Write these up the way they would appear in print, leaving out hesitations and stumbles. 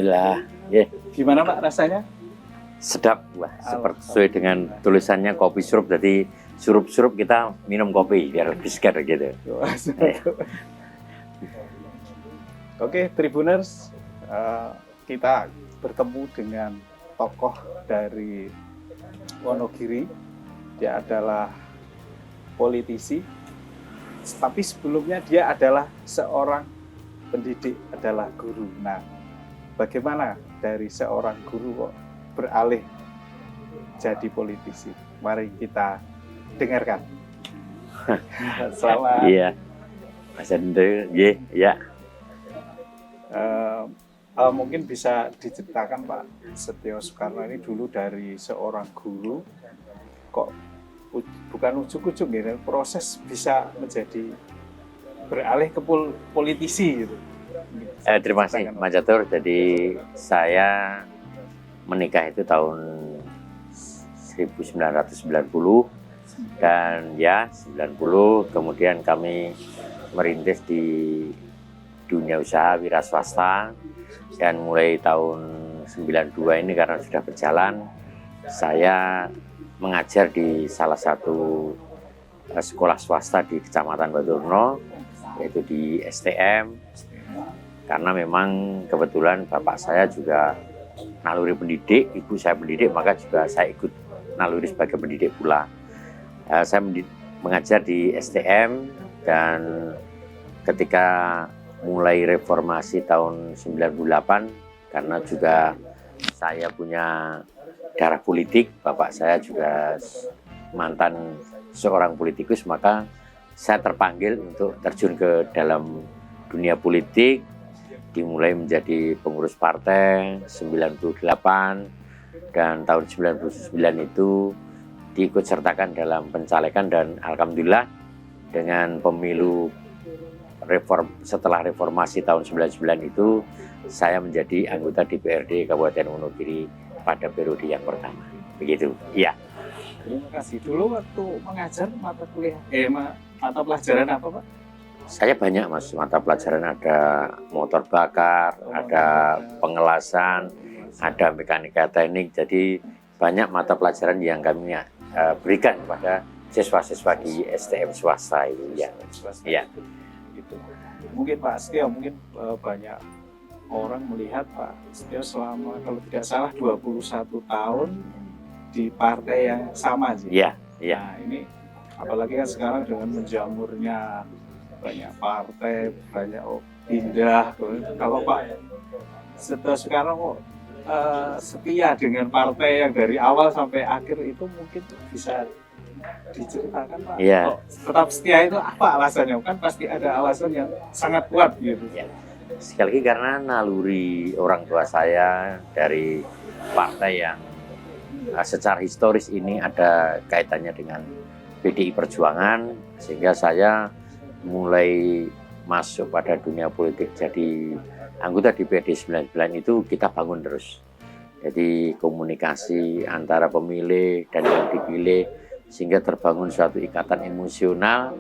Alhamdulillah. Yeah. Gimana Pak rasanya? Sedap, wah, sesuai dengan tulisannya kopi sirup, jadi sirup-sirup kita minum kopi biar lebih segar gitu. Oke, Tribuners, kita bertemu dengan tokoh dari Wonogiri. Dia adalah politisi, tapi sebelumnya dia adalah seorang pendidik, adalah guru. Nah, bagaimana dari seorang guru kok beralih jadi politisi? Mari kita dengarkan. Selamat. Iya, Mas Hendro, ya. Mungkin bisa diceritakan Pak Setio Soekarno ini dulu dari seorang guru, kok bukan ujuk-ujuk ya, proses bisa menjadi beralih ke politisi gitu. Terima kasih Mas Catur. Jadi saya menikah itu tahun 1990 dan ya 90 kemudian kami merintis di dunia usaha wira swasta, dan mulai tahun 92 ini karena sudah berjalan saya mengajar di salah satu sekolah swasta di Kecamatan Baturno, yaitu di STM, karena memang kebetulan bapak saya juga naluri pendidik, ibu saya pendidik, maka juga saya ikut naluri sebagai pendidik pula. Saya mengajar di STM, dan ketika mulai reformasi tahun 98, karena juga saya punya darah politik, bapak saya juga mantan seorang politikus, maka saya terpanggil untuk terjun ke dalam dunia politik, dimulai menjadi pengurus partai 98, dan tahun 99 itu diikut sertakan dalam pencalekan, dan alhamdulillah dengan pemilu setelah reformasi tahun 99 itu saya menjadi anggota DPRD Kabupaten Wonogiri pada periode yang pertama. Begitu. Iya. Terima kasih. Dulu waktu mengajar mata kuliah, mata pelajaran apa Pak? Saya banyak Mas, mata pelajaran ada motor bakar, ada pengelasan, ada mekanika teknik. Jadi banyak mata pelajaran yang kami berikan kepada siswa-siswa di STM swasta itu. Ya. Ya. Gitu. Mungkin Pak Setio, mungkin banyak orang melihat Pak Setio selama kalau tidak salah 21 tahun di partai yang sama sih. Iya, iya. Nah, ini apalagi kan sekarang dengan menjamurnya banyak partai, banyak pindah. Kalau Pak Setio sekarang kok setia dengan partai yang dari awal sampai akhir, itu mungkin bisa diceritakan Pak. Iya. Tetap setia itu apa alasannya? Kan pasti ada alasan yang sangat kuat gitu. Ya. Sekali lagi karena naluri orang tua saya dari partai yang secara historis ini ada kaitannya dengan PDI Perjuangan, sehingga saya mulai masuk pada dunia politik jadi anggota DPRD 99 itu kita bangun terus. Jadi komunikasi antara pemilih dan yang dipilih, sehingga terbangun suatu ikatan emosional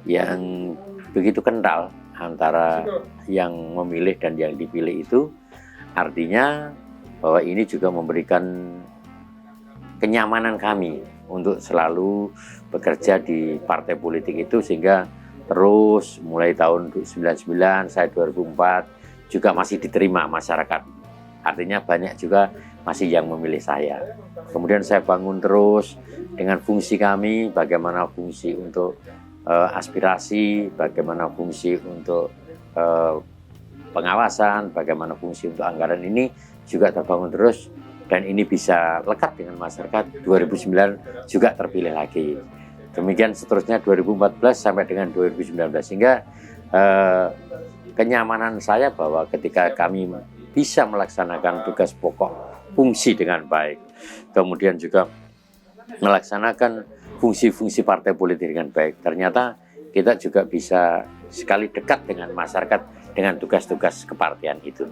yang begitu kental antara yang memilih dan yang dipilih itu. Artinya bahwa ini juga memberikan kenyamanan kami untuk selalu bekerja di partai politik itu, sehingga terus mulai tahun 99, saya 2004 juga masih diterima masyarakat. Artinya banyak juga masih yang memilih saya. Kemudian saya bangun terus dengan fungsi kami, bagaimana fungsi untuk aspirasi, bagaimana fungsi untuk pengawasan, bagaimana fungsi untuk anggaran, ini juga terbangun terus, dan ini bisa lekat dengan masyarakat. 2009 juga terpilih lagi. Demikian seterusnya 2014 sampai dengan 2019, sehingga kenyamanan saya bahwa ketika kami bisa melaksanakan tugas pokok fungsi dengan baik, kemudian juga melaksanakan fungsi-fungsi partai politik dengan baik, ternyata kita juga bisa sekali dekat dengan masyarakat dengan tugas-tugas kepartian itu.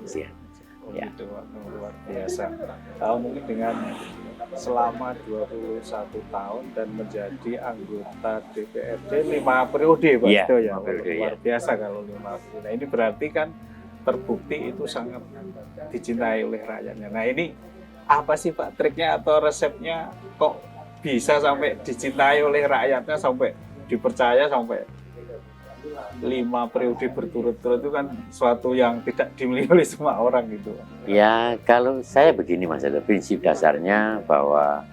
Ya. Itu luar biasa. Mungkin dengan selama 21 tahun dan menjadi anggota DPRD 5 periode Pak. Ya, itu ya, 5 periode, luar biasa kalau 5 periode. Nah, ini berarti kan terbukti itu sangat dicintai oleh rakyatnya. Nah ini apa sih Pak triknya atau resepnya kok bisa sampai dicintai oleh rakyatnya, sampai dipercaya sampai 5 periode berturut-turut, itu kan suatu yang tidak dimiliki oleh semua orang gitu. Ya kalau saya begini Mas Edo, prinsip dasarnya bahwa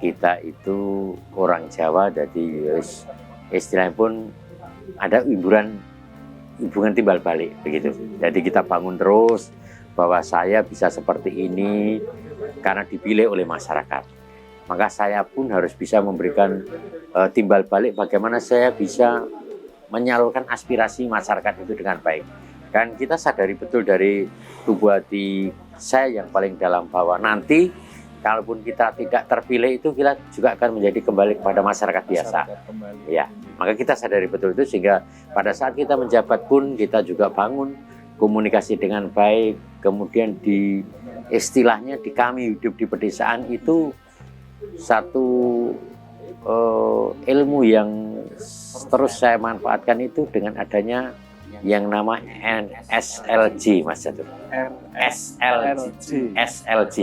kita itu orang Jawa, jadi istilahnya pun ada hubungan timbal balik begitu. Jadi kita bangun terus bahwa saya bisa seperti ini karena dipilih oleh masyarakat. Maka saya pun harus bisa memberikan timbal balik bagaimana saya bisa menyalurkan aspirasi masyarakat itu dengan baik. Dan kita sadari betul dari tubuh hati saya yang paling dalam bahwa nanti kalaupun kita tidak terpilih itu kita juga akan menjadi kembali kepada masyarakat biasa. Ya, maka kita sadari betul itu sehingga pada saat kita menjabat pun kita juga bangun komunikasi dengan baik. Kemudian di istilahnya di kami hidup di pedesaan itu satu ilmu yang terus saya manfaatkan itu dengan adanya yang nama SLG Mas Jatuh. SLG.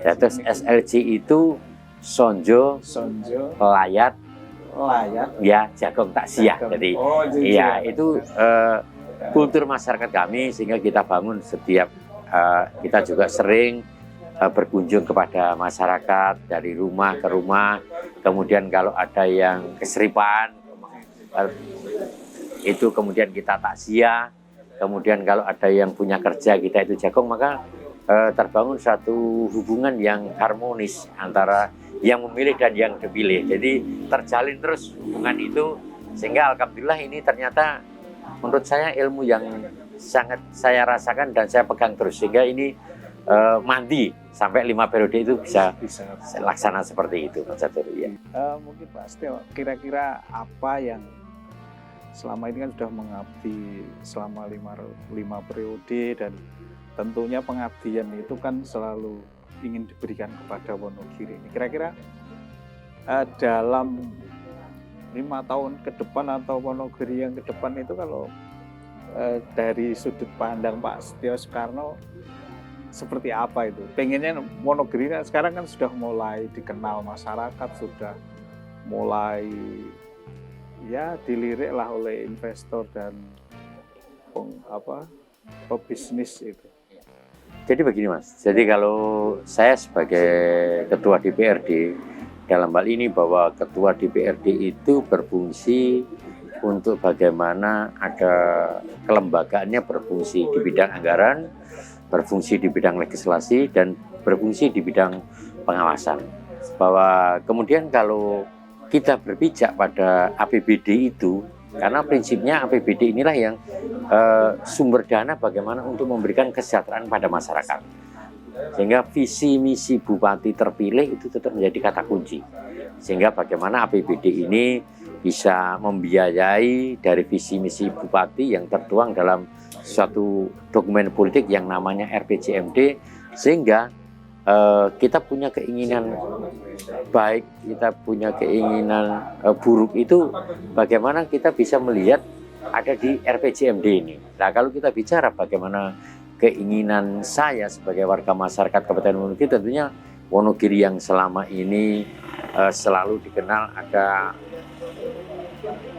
Terus SLG itu sonjo, layat, ya jagung takziah. Jadi iya itu kultur masyarakat kami sehingga kita bangun setiap kita juga sering berkunjung kepada masyarakat dari rumah ke rumah. Kemudian kalau ada yang keseripan itu kemudian kita takziah. Kemudian kalau ada yang punya kerja kita itu jagung, maka terbangun satu hubungan yang harmonis antara yang memilih dan yang dipilih. Jadi terjalin terus hubungan itu sehingga alhamdulillah ini ternyata menurut saya ilmu yang sangat saya rasakan dan saya pegang terus sehingga ini mandi sampai 5 periode itu bisa laksana seperti itu Mas Catur. Ya. Mungkin Pak Setio, kira-kira apa yang selama ini kan sudah mengabdi selama 5 periode dan tentunya pengabdian itu kan selalu ingin diberikan kepada Wonogiri ini. Kira-kira dalam 5 tahun ke depan atau Wonogiri yang ke depan itu kalau dari sudut pandang Pak Setio Soekarno seperti apa itu? Pengennya Wonogiri sekarang kan sudah mulai dikenal masyarakat, sudah mulai ya dilirik lah oleh investor dan pebisnis itu. Jadi begini Mas, jadi kalau saya sebagai ketua DPRD dalam hal ini bahwa ketua DPRD itu berfungsi untuk bagaimana ada kelembagaannya berfungsi di bidang anggaran, berfungsi di bidang legislasi dan berfungsi di bidang pengawasan. Bahwa kemudian kalau kita berpijak pada APBD itu, karena prinsipnya APBD inilah yang sumber dana bagaimana untuk memberikan kesejahteraan pada masyarakat. Sehingga visi misi bupati terpilih itu tetap menjadi kata kunci. Sehingga bagaimana APBD ini bisa membiayai dari visi misi bupati yang tertuang dalam suatu dokumen politik yang namanya RPJMD, sehingga kita punya keinginan baik, kita punya keinginan buruk itu bagaimana kita bisa melihat ada di RPJMD ini. Nah kalau kita bicara bagaimana keinginan saya sebagai warga masyarakat Kabupaten Wonogiri, tentunya Wonogiri yang selama ini selalu dikenal ada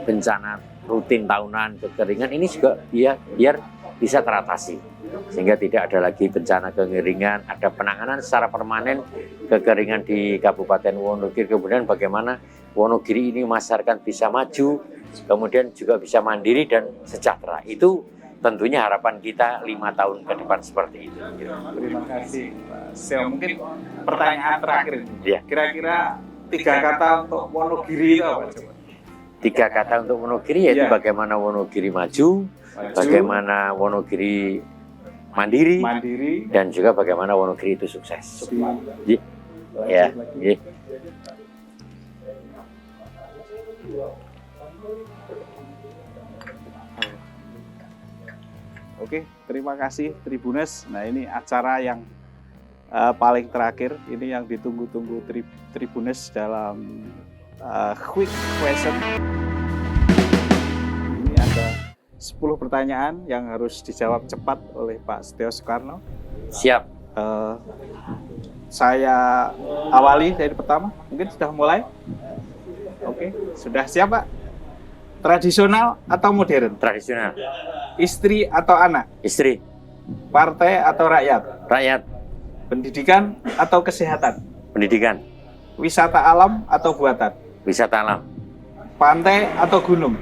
bencana rutin tahunan kekeringan, ini juga biar bisa teratasi sehingga tidak ada lagi bencana kekeringan, ada penanganan secara permanen kekeringan di Kabupaten Wonogiri. Kemudian bagaimana Wonogiri ini masyarakat bisa maju, kemudian juga bisa mandiri dan sejahtera. Itu tentunya harapan kita 5 tahun ke depan seperti itu. Terima kasih Pak Setio. Mungkin pertanyaan terakhir ini. Ya. Kira-kira 3 kata untuk Wonogiri itu apa coba? 3 kata untuk Wonogiri yaitu bagaimana Wonogiri maju, bagaimana Wonogiri mandiri, dan juga bagaimana Wonogiri itu sukses. Ya. Oke, terima kasih Tribuners. Nah ini acara yang paling terakhir, ini yang ditunggu-tunggu Tribuners dalam quick question. Ini ada 10 pertanyaan yang harus dijawab cepat oleh Pak Setio Soekarno. Siap. Saya awali dari pertama, mungkin sudah mulai. Oke, sudah siap Pak? Tradisional atau modern? Tradisional. Istri atau anak? Istri. Partai atau rakyat? Rakyat. Pendidikan atau kesehatan? Pendidikan. Wisata alam atau buatan? Wisata alam. Pantai atau gunung?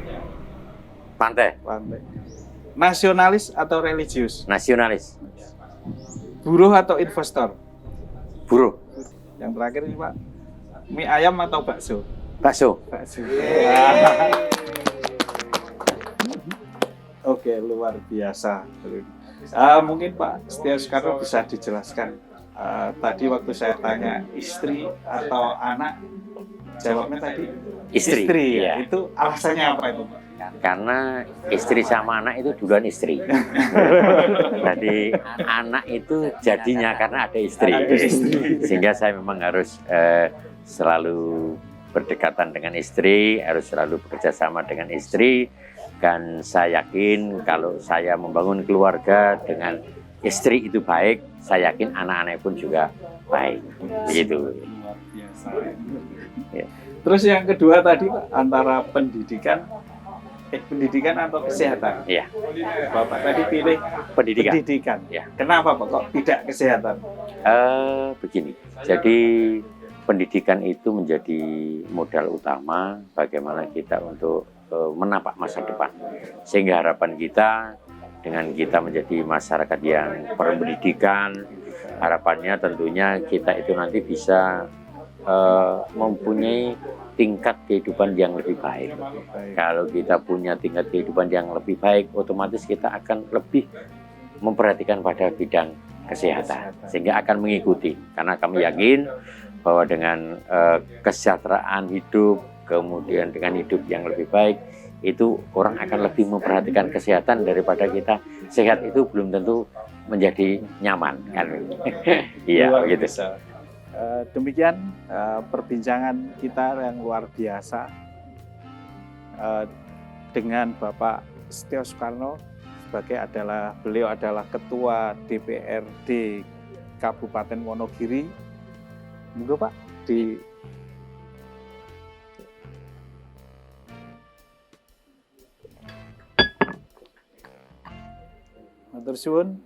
Pantai. Pantai. Nasionalis atau religius? Nasionalis. Buruh atau investor? Buruh. Yang terakhir ini Pak, mie ayam atau bakso? Bakso. Bakso. Oke, luar biasa. Mungkin Pak Setio Soekarno bisa dijelaskan. Tadi waktu saya tanya istri atau anak, jawabnya tadi Istri. ya. Iya. Itu alasannya apa itu Pak? Karena istri sama anak itu duluan istri. Jadi anak itu jadinya karena ada istri. Sehingga saya memang harus selalu berdekatan dengan istri, harus selalu bekerja sama dengan istri. Dan saya yakin kalau saya membangun keluarga dengan istri itu baik, saya yakin anak-anak pun juga baik. Begitu. Luar biasa. Ya. Terus yang kedua tadi Pak, antara pendidikan atau kesehatan? Iya. Bapak tadi pilih Pendidikan. pendidikan. Ya. Kenapa Pak kok tidak kesehatan? Begini, jadi pendidikan itu menjadi modal utama bagaimana kita untuk menapak masa depan. Sehingga harapan kita dengan kita menjadi masyarakat yang berpendidikan, harapannya tentunya kita itu nanti bisa mempunyai tingkat kehidupan yang lebih baik. Kalau kita punya tingkat kehidupan yang lebih baik, otomatis kita akan lebih memperhatikan pada bidang kesehatan, sehingga akan mengikuti. Karena kami yakin bahwa dengan kesejahteraan hidup, kemudian dengan hidup yang lebih baik, itu orang akan lebih memperhatikan kesehatan daripada kita sehat itu belum tentu menjadi nyaman kan. Iya begitu. Demikian perbincangan kita yang luar biasa dengan Bapak Setio Soekarno beliau adalah Ketua DPRD Kabupaten Wonogiri. Monggo Pak di Matur suwun.